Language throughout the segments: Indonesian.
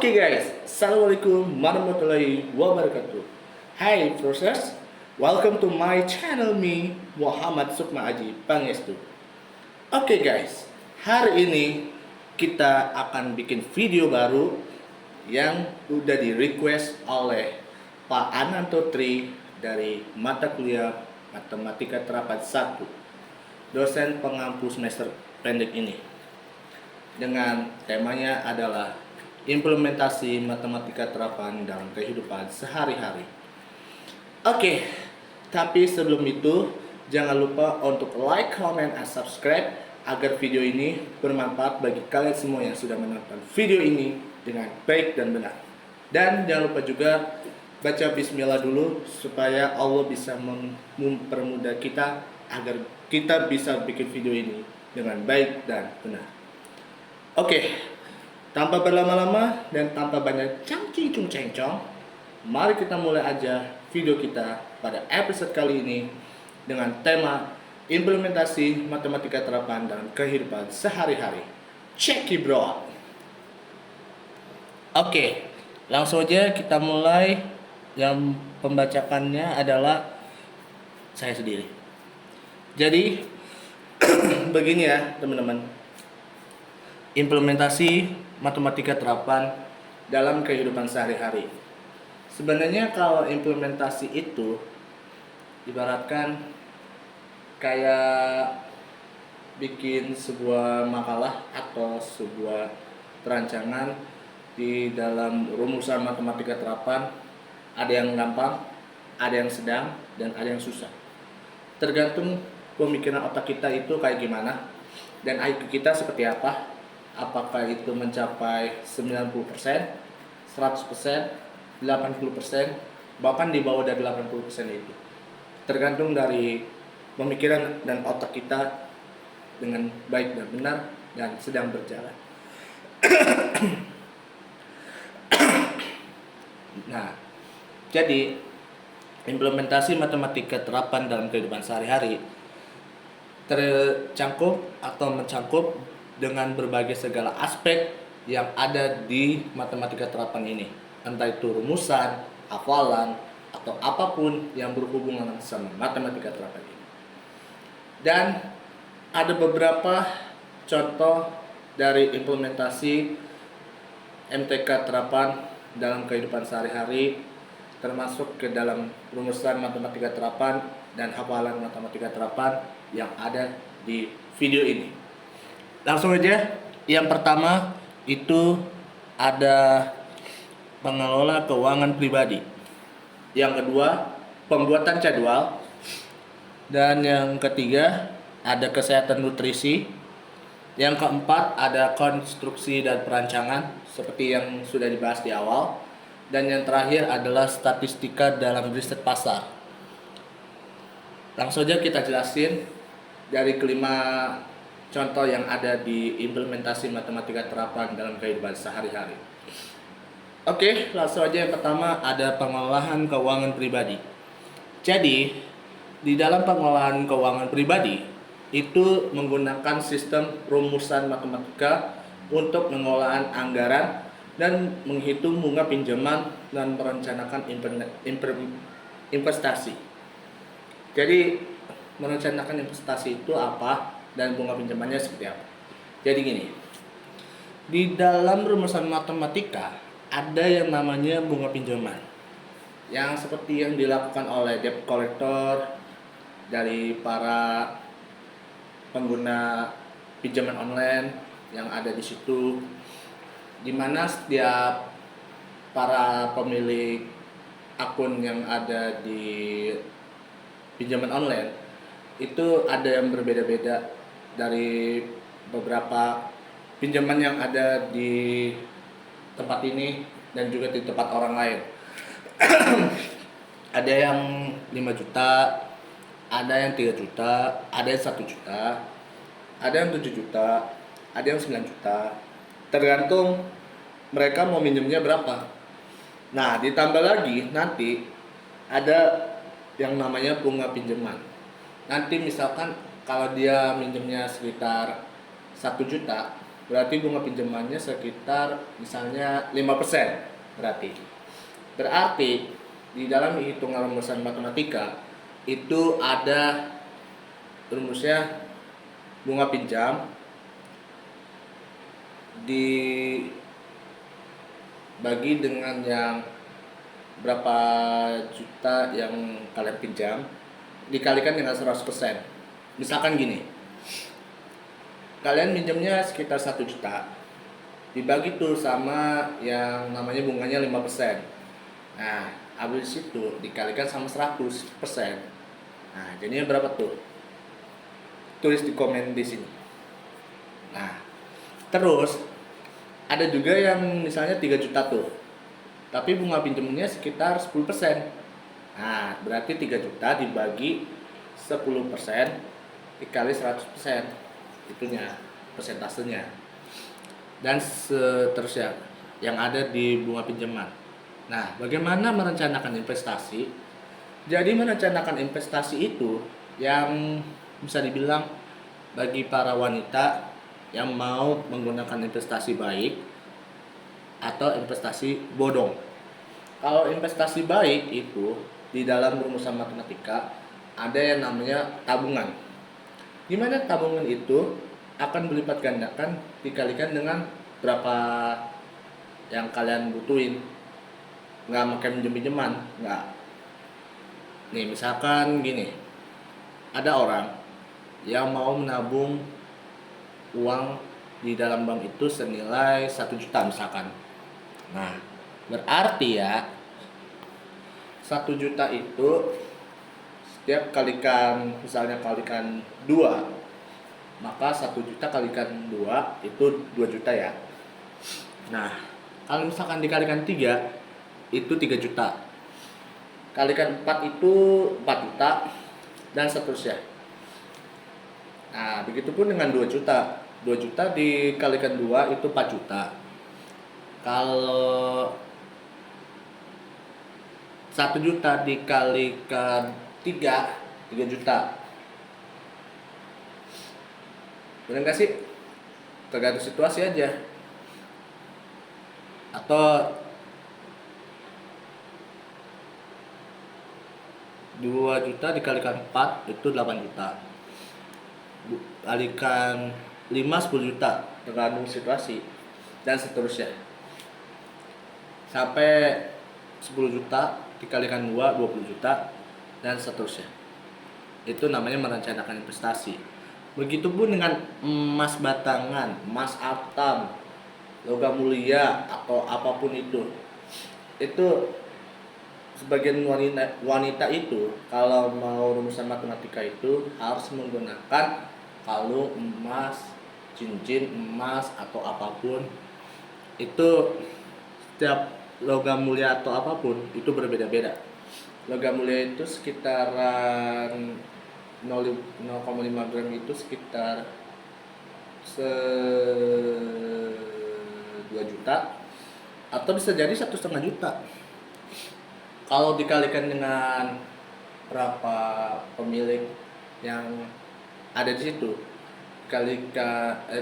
Oke guys, Assalamualaikum warahmatullahi wabarakatuh. Hai proses, welcome to my channel me Muhammad Sukma Aji Pangestu. Oke guys, hari ini kita akan bikin video baru yang udah di request oleh Pak Ananto Tri dari mata kuliah Matematika Terapan 1, dosen pengampu semester pendek ini. Dengan temanya adalah implementasi matematika terapan dalam kehidupan sehari-hari. Oke, tapi sebelum itu jangan lupa untuk like, comment, and subscribe agar video ini bermanfaat bagi kalian semua yang sudah menonton video ini dengan baik dan benar. Dan jangan lupa juga baca bismillah dulu supaya Allah bisa mempermudah kita agar kita bisa bikin video ini dengan baik dan benar. Oke, tanpa berlama-lama dan tanpa banyak cangcing-cengcong, mari kita mulai aja video kita pada episode kali ini dengan tema implementasi matematika terapan dalam kehidupan sehari-hari. Check it bro. Oke, langsung aja kita mulai. Yang pembacakannya adalah saya sendiri. Jadi begini ya teman-teman. Implementasi matematika terapan dalam kehidupan sehari-hari. Sebenarnya kalau implementasi itu ibaratkan kayak bikin sebuah makalah atau sebuah perancangan di dalam rumusan matematika terapan. Ada yang gampang, ada yang sedang, dan ada yang susah. Tergantung pemikiran otak kita itu kayak gimana dan IQ kita seperti apa. Apakah itu mencapai 90%, 100%, 80%, bahkan di bawah dari 80% itu. Tergantung dari pemikiran dan otak kita dengan baik dan benar dan sedang berjalan. Nah, jadi implementasi matematika terapan dalam kehidupan sehari-hari tercangkup atau mencangkup dengan berbagai segala aspek yang ada di matematika terapan ini, entah itu rumusan, hafalan, atau apapun yang berhubungan sama matematika terapan ini. Dan ada beberapa contoh dari implementasi MTK terapan dalam kehidupan sehari-hari, termasuk ke dalam rumusan matematika terapan dan hafalan matematika terapan yang ada di video ini. Langsung aja, yang pertama itu ada pengelola keuangan pribadi. Yang kedua, pembuatan jadwal. Dan yang ketiga, ada kesehatan nutrisi. Yang keempat, ada konstruksi dan perancangan seperti yang sudah dibahas di awal. Dan yang terakhir adalah statistika dalam riset pasar. Langsung aja kita jelasin dari kelima contoh yang ada di implementasi matematika terapan dalam kehidupan sehari-hari. Oke, langsung aja yang pertama ada pengolahan keuangan pribadi. Jadi, di dalam pengolahan keuangan pribadi itu menggunakan sistem rumusan matematika untuk pengolahan anggaran dan menghitung bunga pinjaman dan merencanakan investasi. Jadi, merencanakan investasi itu apa? Dan bunga pinjamannya seperti apa. Jadi gini, di dalam rumusan matematika ada yang namanya bunga pinjaman, yang seperti yang dilakukan oleh debt collector dari para pengguna pinjaman online yang ada di situ, di mana setiap para pemilik akun yang ada di pinjaman online itu ada yang berbeda-beda dari beberapa pinjaman yang ada di tempat ini dan juga di tempat orang lain. Ada yang 5 juta, ada yang 3 juta, ada yang 1 juta, ada yang 7 juta, ada yang 9 juta. Tergantung mereka mau minjemnya berapa. Nah, ditambah lagi nanti ada yang namanya bunga pinjaman. Nanti misalkan kalau dia minjemnya sekitar 1 juta, berarti bunga pinjamannya sekitar misalnya 5%. Berarti di dalam hitungan rumusan matematika itu ada rumusnya bunga pinjam dibagi dengan yang berapa juta yang kalian pinjam dikalikan dengan 100%. Misalkan gini, kalian minjemnya sekitar 1 juta, dibagi tuh sama yang namanya bunganya 5%. Nah, habis itu dikalikan sama 100%. Nah, jadinya berapa tuh? Tulis di komen di sini. Nah, terus ada juga yang misalnya 3 juta tuh, tapi bunga pinjamnya sekitar 10%. Nah, berarti 3 juta dibagi 10% dikali 100%. Itunya, persentasenya. Dan seterusnya yang ada di bunga pinjaman. Nah, bagaimana merencanakan investasi? Jadi merencanakan investasi itu yang bisa dibilang bagi para wanita yang mau menggunakan investasi baik atau investasi bodong. Kalau investasi baik itu di dalam rumusan matematika ada yang namanya tabungan. Di mana tabungan itu akan berlipat gandakan dikalikan dengan berapa yang kalian butuhin. Nggak pakai minjem-minjeman, nggak. Nih misalkan gini, ada orang yang mau menabung uang di dalam bank itu senilai 1 juta misalkan. Nah, berarti ya 1 juta itu setiap kalikan, misalnya kalikan 2, maka 1 juta kalikan 2 itu 2 juta ya. Nah, kalau misalkan dikalikan 3 itu 3 juta. Kalikan 4 itu 4 juta dan seterusnya. Nah, begitupun dengan 2 juta. 2 juta dikalikan 2 itu 4 juta. Kalau 1 juta dikalikan 3 juta. Bener gak sih? Tergantung situasi aja. Atau 2 juta dikalikan 4 itu 8 juta. Kalikan 5 10 juta, tergantung situasi dan seterusnya. Sampai 10 juta dikalikan 2 20 juta dan seterusnya. Itu namanya merencanakan investasi. Begitupun dengan emas batangan, emas atam, logam mulia atau apapun itu. Itu sebagian wanita itu kalau mau rumusan matematika itu harus menggunakan kalung emas, cincin emas atau apapun. Itu setiap logam mulia atau apapun itu berbeda-beda. Logam mulia itu sekitaran 0,5 gram itu sekitar 2 juta atau bisa jadi 1,5 juta. Kalau dikalikan dengan berapa pemilik yang ada di situ,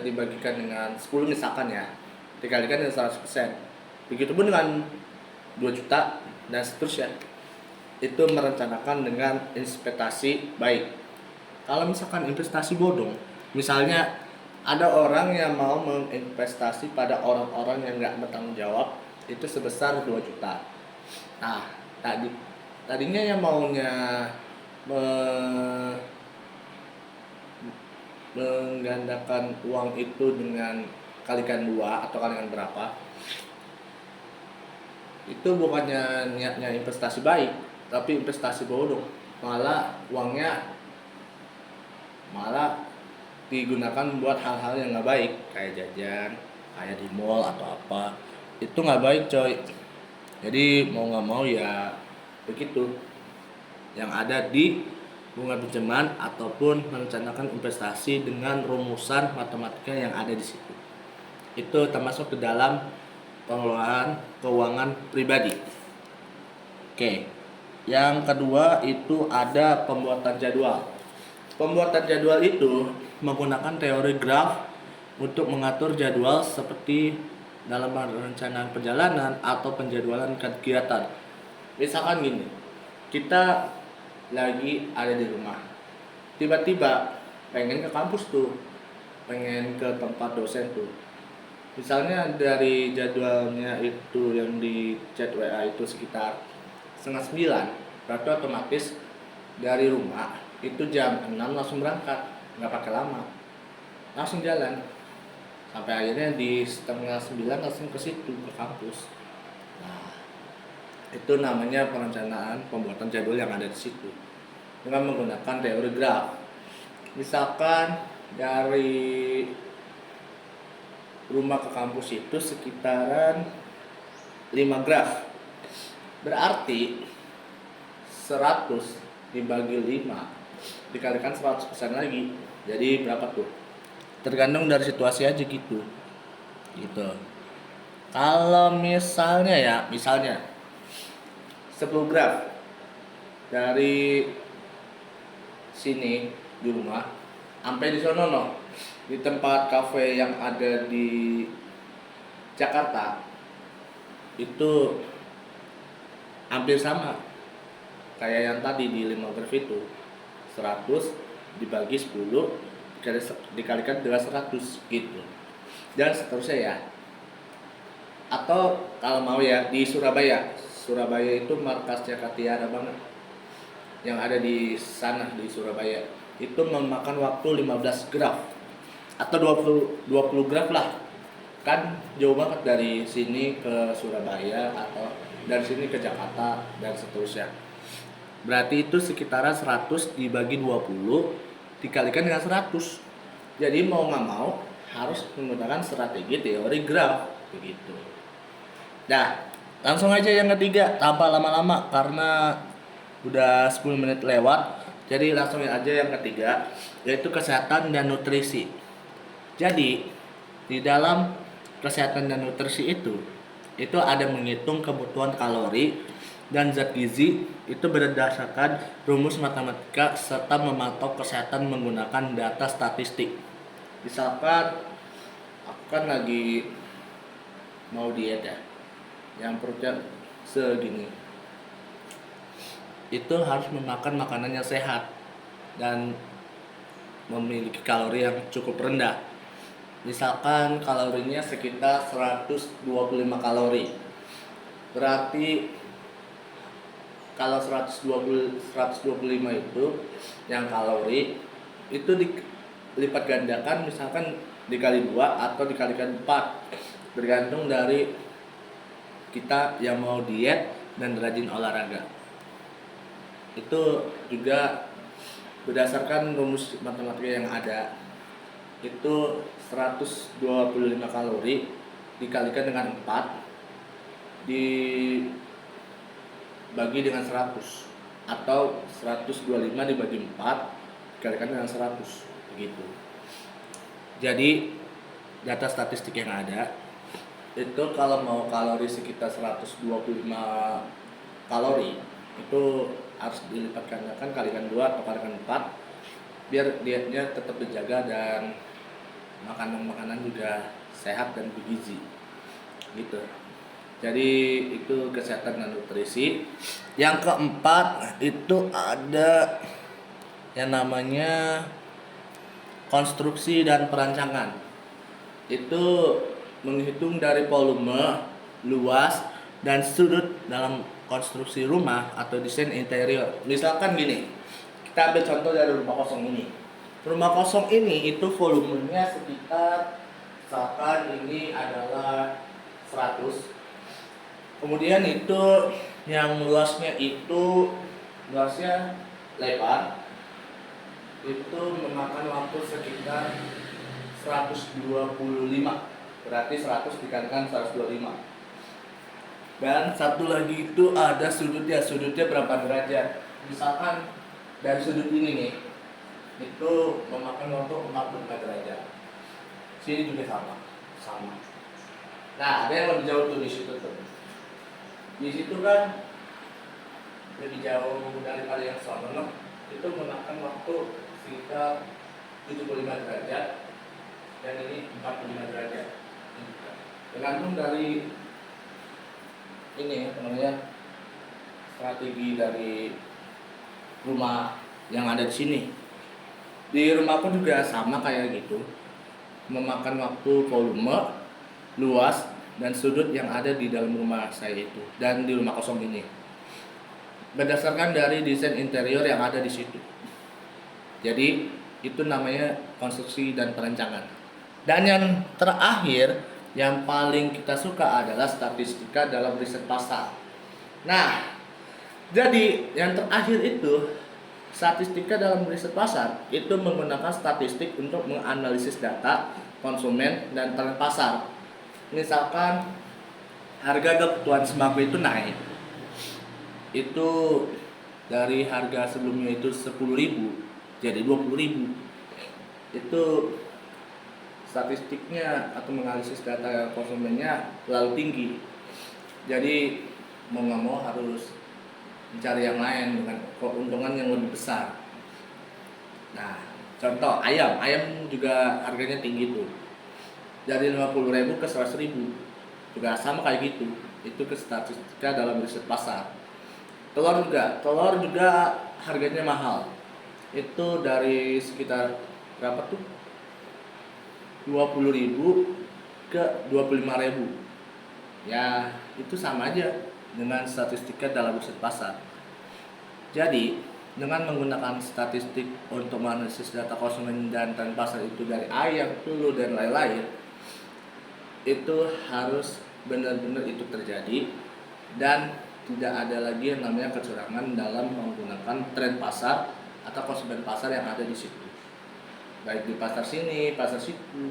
dibagikan dengan 10 misalkan ya, dikalikan dengan 100%. Begitupun dengan 2 juta dan seterusnya. Itu merencanakan dengan investasi baik. Kalau misalkan investasi bodong, misalnya ada orang yang mau menginvestasi pada orang-orang yang nggak bertanggung jawab itu sebesar 2 juta. Nah, tadinya yang maunya menggandakan uang itu dengan kalikan 2 atau kalikan berapa, itu bukannya niatnya investasi baik, tapi investasi bodong. Malah uangnya digunakan buat hal-hal yang nggak baik, kayak jajan, kayak di mall atau apa. Itu nggak baik coy. Jadi mau nggak mau ya begitu yang ada di bunga pinjaman ataupun merencanakan investasi dengan rumusan matematika yang ada di situ. Itu termasuk ke dalam pengelolaan keuangan pribadi. Oke. Yang kedua itu ada pembuatan jadwal. Pembuatan jadwal itu menggunakan teori graf untuk mengatur jadwal seperti dalam perencanaan perjalanan atau penjadwalan kegiatan. Misalkan gini, kita lagi ada di rumah, tiba-tiba pengen ke kampus tuh, pengen ke tempat dosen tuh. Misalnya dari jadwalnya itu yang di chat WA itu sekitar setengah 9, berarti otomatis dari rumah itu jam 6 langsung berangkat, nggak pakai lama, langsung jalan sampai akhirnya di setengah 9 langsung ke situ, ke kampus. Nah, itu namanya perencanaan pembuatan jadwal yang ada di situ dengan menggunakan teori graf. Misalkan dari rumah ke kampus itu sekitaran 5 graf, berarti 100 dibagi 5 dikalikan 100% lagi, jadi berapa tuh? Tergantung dari situasi aja gitu. Kalau misalnya 10 graf dari sini di rumah sampai di sono no, di tempat kafe yang ada di Jakarta itu hampir sama kayak yang tadi di 5 graf itu. 100 dibagi 10 dikalikan dengan 100 gitu, dan seterusnya ya. Atau kalau mau ya di Surabaya itu markasnya Katiara banget, yang ada di sana di Surabaya itu memakan waktu 15 graf atau 20 graf lah, kan jauh banget dari sini ke Surabaya atau dari sini ke Jakarta dan seterusnya. Berarti itu sekitaran 100 dibagi 20 dikalikan dengan 100. Jadi mau nggak mau harus menggunakan strategi teori graf begitu. Nah, langsung aja yang ketiga tanpa lama-lama karena udah 10 menit lewat. Jadi langsung aja yang ketiga, yaitu kesehatan dan nutrisi. Jadi di dalam kesehatan dan nutrisi itu ada menghitung kebutuhan kalori dan zat gizi itu berdasarkan rumus matematika serta memantau kesehatan menggunakan data statistik. Misalkan aku kan lagi mau diet ya, yang perutnya segini, itu harus memakan makanan yang sehat dan memiliki kalori yang cukup rendah. Misalkan kalorinya sekitar 125 kalori. Berarti kalau 125 itu yang kalori itu dilipat gandakan, misalkan dikali 2 atau dikalikan 4, bergantung dari kita yang mau diet dan rajin olahraga. Itu juga berdasarkan rumus matematika yang ada, itu 125 kalori dikalikan dengan 4 dibagi dengan 100, atau 125 dibagi 4 dikalikan dengan 100 begitu. Jadi data statistik yang ada itu kalau mau kalori sekitar 125 kalori itu harus dilipat gandakan, kalikan 2 atau kalikan 4 biar dietnya tetap dijaga dan makanan juga sehat dan bergizi gitu. Jadi itu kesehatan dan nutrisi. Yang keempat itu ada yang namanya konstruksi dan perancangan. Itu menghitung dari volume, luas, dan sudut dalam konstruksi rumah atau desain interior. Misalkan gini, kita ambil contoh dari rumah kosong ini. Rumah kosong ini itu volumenya sekitar, misalkan ini adalah 100. Kemudian itu yang luasnya lebar, itu memakan waktu sekitar 125. Berarti 100 dikalikan 125. Dan satu lagi itu ada sudutnya berapa derajat. Misalkan dari sudut ini nih, itu memakan waktu 45 derajat. Sini juga sama. Nah, ada yang lebih jauh tuh di situ tuh. Di situ kan lebih jauh daripada yang sono, itu memakan waktu sekitar 75 derajat. dan ini 45 derajat. Tergantung dari ini apa namanya, strategi dari rumah yang ada di sini. Di rumahku juga sama kayak gitu, memakan waktu, volume, luas, dan sudut yang ada di dalam rumah saya itu dan di rumah kosong ini berdasarkan dari desain interior yang ada di situ. Jadi itu namanya konstruksi dan perencanaan. Dan yang terakhir yang paling kita suka adalah statistika dalam riset pasar. Nah, jadi yang terakhir itu statistika dalam riset pasar itu menggunakan statistik untuk menganalisis data konsumen dan tren pasar. Misalkan harga kebutuhan sembako itu naik, itu dari harga sebelumnya itu 10.000 jadi 20.000. Itu statistiknya atau menganalisis data konsumennya terlalu tinggi, jadi mau nggak mau harus mencari yang lain dengan keuntungan yang lebih besar. Nah, contoh ayam juga harganya tinggi tuh, dari 50.000 ke 100.000, juga sama kayak gitu. Itu ke statistika dalam riset pasar. Telur juga harganya mahal. Itu dari sekitar berapa tuh? 20.000 ke 25.000. Ya, itu sama aja dengan statistika dalam riset pasar. Jadi, dengan menggunakan statistik untuk menganalisis data konsumen dan tren pasar itu dari ayam, telur, dan lain-lain, itu harus benar-benar itu terjadi dan tidak ada lagi yang namanya kecurangan dalam menggunakan tren pasar atau konsumen pasar yang ada di situ, baik di pasar sini, pasar situ,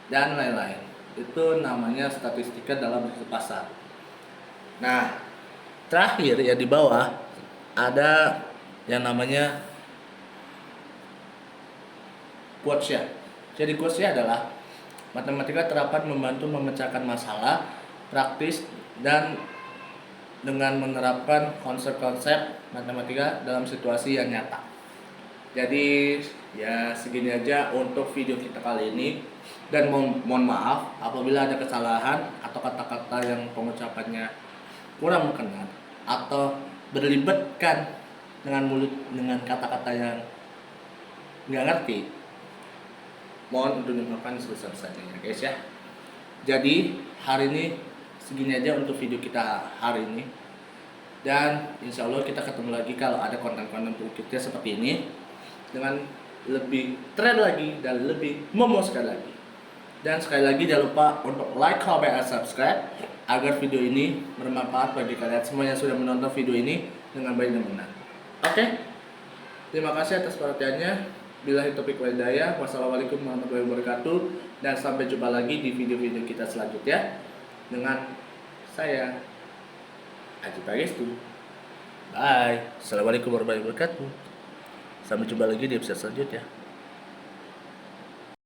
dan lain-lain. Itu namanya statistika dalam riset pasar. Nah, terakhir ya di bawah ada yang namanya quotient. Jadi quotient adalah matematika terapan membantu memecahkan masalah praktis dan dengan menerapkan konsep-konsep matematika dalam situasi yang nyata. Jadi ya segini aja untuk video kita kali ini, dan mohon maaf apabila ada kesalahan atau kata-kata yang pengucapannya kurang berkenan atau berlibatkan dengan mulut dengan kata-kata yang nggak ngerti, mohon untuk dimaafkan sebesar-besarnya guys ya. Jadi hari ini segini aja untuk video kita hari ini, dan insya Allah kita ketemu lagi kalau ada konten-konten berikutnya seperti ini dengan lebih tren lagi dan lebih memuaskan lagi. Dan sekali lagi jangan lupa untuk like, comment, dan subscribe agar video ini bermanfaat bagi kalian semua yang sudah menonton video ini dengan baik dan benar. Oke, terima kasih atas perhatiannya. Billahi taufiq wal hidayah. Wassalamualaikum warahmatullahi wabarakatuh. Dan sampai jumpa lagi di video-video kita selanjutnya dengan saya Aji Pangestu. Bye. Assalamualaikum warahmatullahi wabarakatuh. Sampai jumpa lagi di episode selanjutnya.